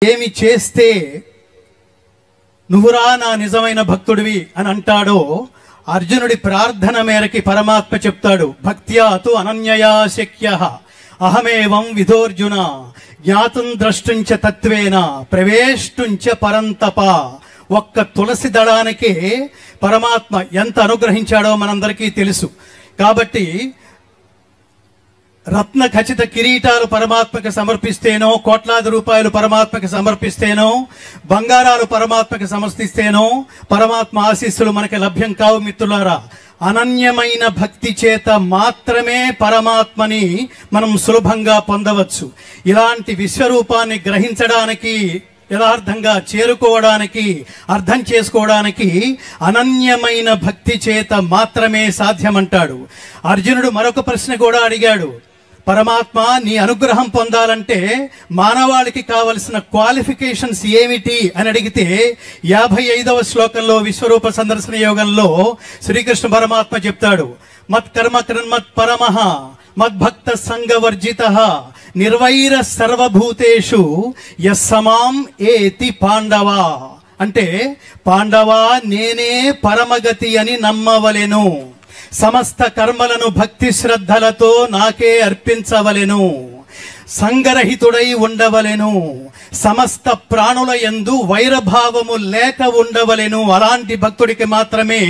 ఏమి చేస్తే నువ్వురా నా నిజమైన భక్తుడివి అని అంటాడో అర్జునుడి ప్రార్థన మేరకి పరమాత్మ చెప్తాడు, భక్త్యాతు అనన్యయా శక్యః అహమేవం విధోర్జున జ్ఞాతుం ద్రష్టుంచ తత్వేన ప్రవేష్టుంచ పరంతప. ఒక్క తులసి దళానికే పరమాత్మ ఎంత అనుగ్రహించాడో మనందరికీ తెలుసు. కాబట్టి రత్న ఖచ్చిత కిరీటాలు పరమాత్మకి సమర్పిస్తేనో, కోట్లాది రూపాయలు పరమాత్మకి సమర్పిస్తేనో, బంగారాలు పరమాత్మకి సమర్పిస్తేనో పరమాత్మ ఆశీస్సులు మనకి లభ్యం కావు మిత్రులారా. అనన్యమైన భక్తి చేత మాత్రమే పరమాత్మని మనం సులభంగా పొందవచ్చు. ఇలాంటి విశ్వరూపాన్ని గ్రహించడానికి, యథార్థంగా చేరుకోవడానికి, అర్థం చేసుకోవడానికి అనన్యమైన భక్తి చేత మాత్రమే సాధ్యమంటాడు. అర్జునుడు మరొక ప్రశ్న కూడా అడిగాడు, పరమాత్మ నీ అనుగ్రహం పొందాలంటే మానవాళికి కావలసిన క్వాలిఫికేషన్స్ ఏమిటి అని అడిగితే 55వ శ్లోకంలో విశ్వరూప సందర్శన యోగంలో శ్రీకృష్ణ పరమాత్మ చెప్తాడు, మత్కర్మ కృన్మత్ పరమః మద్భక్త సంగవర్జితః నిర్వైర సర్వభూతేషు యస్సమాం ఏతి పాండవ. అంటే పాండవ నేనే పరమగతి అని నమ్మవలెను, సమస్త కర్మలను భక్తి శ్రద్ధలతో నాకే అర్పించవలెను, సంగరహితుడై ఉండవలెను, సమస్త ప్రాణుల యందు వైరభావము లేక ఉండవలెను. అలాంటి భక్తుడికి మాత్రమే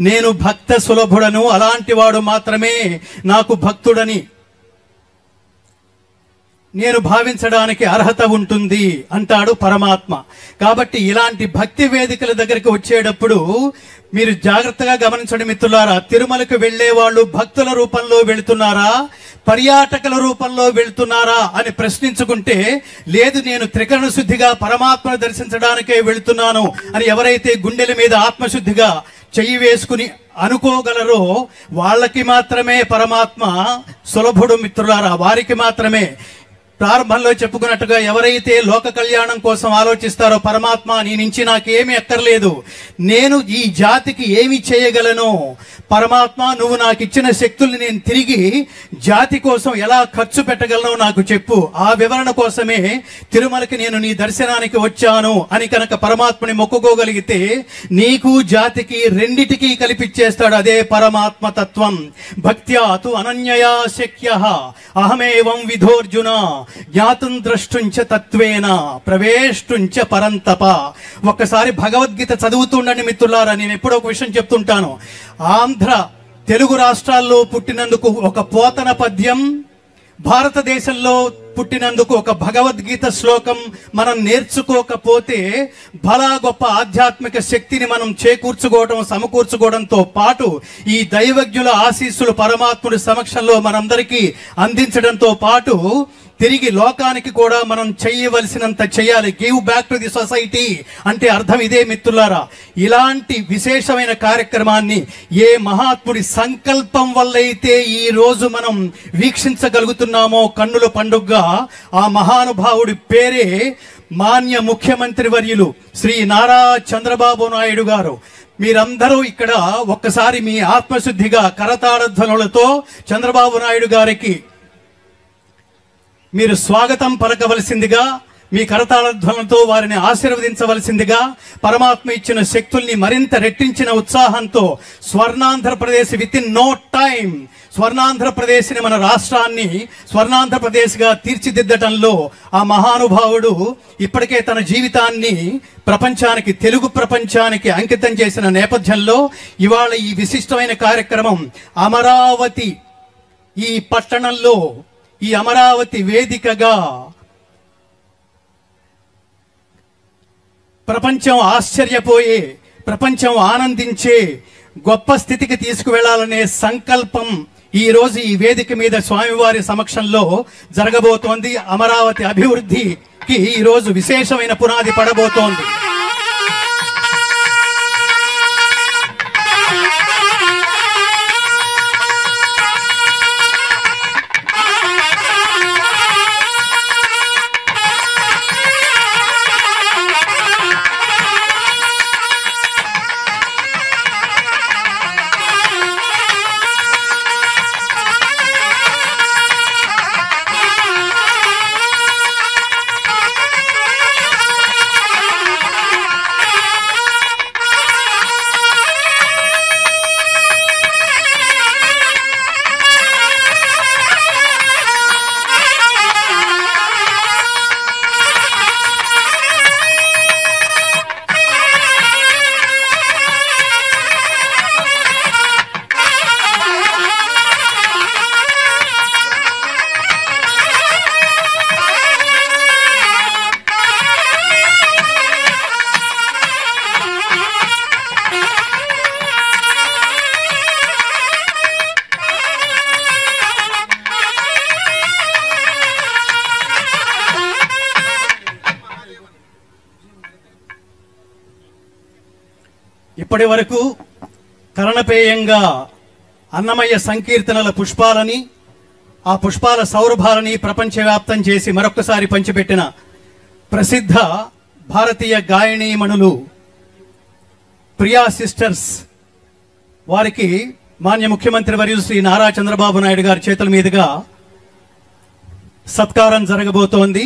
నేను భక్త సులభుడను, అలాంటి వాడు మాత్రమే నాకు భక్తుడని నేను భావించడానికి అర్హత ఉంటుంది అంటాడు పరమాత్మ. కాబట్టి ఇలాంటి భక్తి వేదికల దగ్గరికి వచ్చేటప్పుడు మీరు జాగ్రత్తగా గమనించండి మిత్రులారా. తిరుమలకు వెళ్లే వాళ్ళు భక్తుల రూపంలో వెళుతున్నారా, పర్యాటకుల రూపంలో వెళుతున్నారా అని ప్రశ్నించుకుంటే, లేదు నేను త్రికరణ శుద్ధిగా పరమాత్మను దర్శించడానికే వెళుతున్నాను అని ఎవరైతే గుండెల మీద ఆత్మశుద్ధిగా చెయ్యి వేసుకుని అనుకోగలరో వాళ్ళకి మాత్రమే పరమాత్మ సులభుడు మిత్రులారా. వారికి మాత్రమే. ప్రారంభంలో చెప్పుకున్నట్టుగా ఎవరైతే లోక కళ్యాణం కోసం ఆలోచిస్తారో, పరమాత్మ నీ నుంచి నాకేమీ అక్కర్లేదు, నేను ఈ జాతికి ఏమి చేయగలను, పరమాత్మ నువ్వు నాకు ఇచ్చిన శక్తుల్ని నేను తిరిగి జాతి కోసం ఎలా ఖర్చు పెట్టగలను నాకు చెప్పు, ఆ వివరణ కోసమే తిరుమలకి నేను నీ దర్శనానికి వచ్చాను అని కనుక పరమాత్మని మొక్కుకోగలిగితే నీకు జాతికి రెండిటికీ కల్పించేస్తాడు. అదే పరమాత్మ తత్వం. భక్త్యాతు అనన్యయా శక్యః అహమేవం విధోర్జున జ్ఞాతుం ద్రష్టుంచ తత్వేన ప్రవేష్టుంచ పరంతప. ఒక్కసారి భగవద్గీత చదువుతుండండి మిత్రులారా. నేను ఎప్పుడో ఒక విషయం చెప్తుంటాను. ఆంధ్ర తెలుగు రాష్ట్రాల్లో పుట్టినందుకు ఒక పోతన పద్యం, భారతదేశంలో పుట్టినందుకు ఒక భగవద్గీత శ్లోకం మనం నేర్చుకోకపోతే బలా గొప్ప ఆధ్యాత్మిక శక్తిని మనం చేకూర్చుకోవడం, సమకూర్చుకోవడంతో పాటు ఈ దైవజ్ఞుల ఆశీస్సులు పరమాత్ముడి సమక్షంలో మనందరికీ అందించడంతో పాటు తిరిగి లోకానికి కూడా మనం చేయవలసినంత చేయాలి. Give back to the society అంటే అర్థం ఇదే మిత్రులారా. ఇలాంటి విశేషమైన కార్యక్రమాన్ని ఏ మహాత్ముడి సంకల్పం వల్లైతే ఈ రోజు మనం వీక్షించగలుగుతున్నామో కన్నుల పండుగగా, ఆ మహానుభావుడి పేరే మాన్య ముఖ్యమంత్రి వర్యులు శ్రీ నారా చంద్రబాబు నాయుడు గారు. మీరందరూ ఇక్కడ ఒక్కసారి మీ ఆత్మశుద్ధిగా కరతాళధ్వనులతో చంద్రబాబు నాయుడు గారికి మీరు స్వాగతం పలకవలసిందిగా, మీ కరతాళధ్వనులతో వారిని ఆశీర్వదించవలసిందిగా, పరమాత్మ ఇచ్చిన శక్తుల్ని మరింత రెట్టించిన ఉత్సాహంతో Swarnandhrapradesh within no time స్వర్ణాంధ్రప్రదేశ్ని, మన రాష్ట్రాన్ని స్వర్ణాంధ్రప్రదేశ్గా తీర్చిదిద్దటంలో ఆ మహానుభావుడు ఇప్పటికే తన జీవితాన్ని ప్రపంచానికి, తెలుగు ప్రపంచానికి అంకితం చేసిన నేపథ్యంలో ఇవాళ ఈ విశిష్టమైన కార్యక్రమం అమరావతి ఈ పట్టణంలో, ఈ అమరావతి వేదికగా ప్రపంచం ఆశ్చర్యపోయే, ప్రపంచం ఆనందించే గొప్ప స్థితికి తీసుకువెళ్లాలనే సంకల్పం ఈ రోజు ఈ వేదిక మీద స్వామివారి సమక్షంలో జరగబోతోంది. అమరావతి అభివృద్ధికి ఈ రోజు విశేషమైన పునాది పడబోతోంది. ఇప్పటి వరకు కర్ణపేయంగా అన్నమయ్య సంకీర్తనల పుష్పాలని, ఆ పుష్పాల సౌరభాలని ప్రపంచవ్యాప్తం చేసి మరొక్కసారి పంచిపెట్టిన ప్రసిద్ధ భారతీయ గాయనీమణులు ప్రియా సిస్టర్స్ వారికి మాన్య ముఖ్యమంత్రి వర్యులు శ్రీ నారా చంద్రబాబు నాయుడు గారి చేతుల మీదుగా సత్కారం జరగబోతోంది.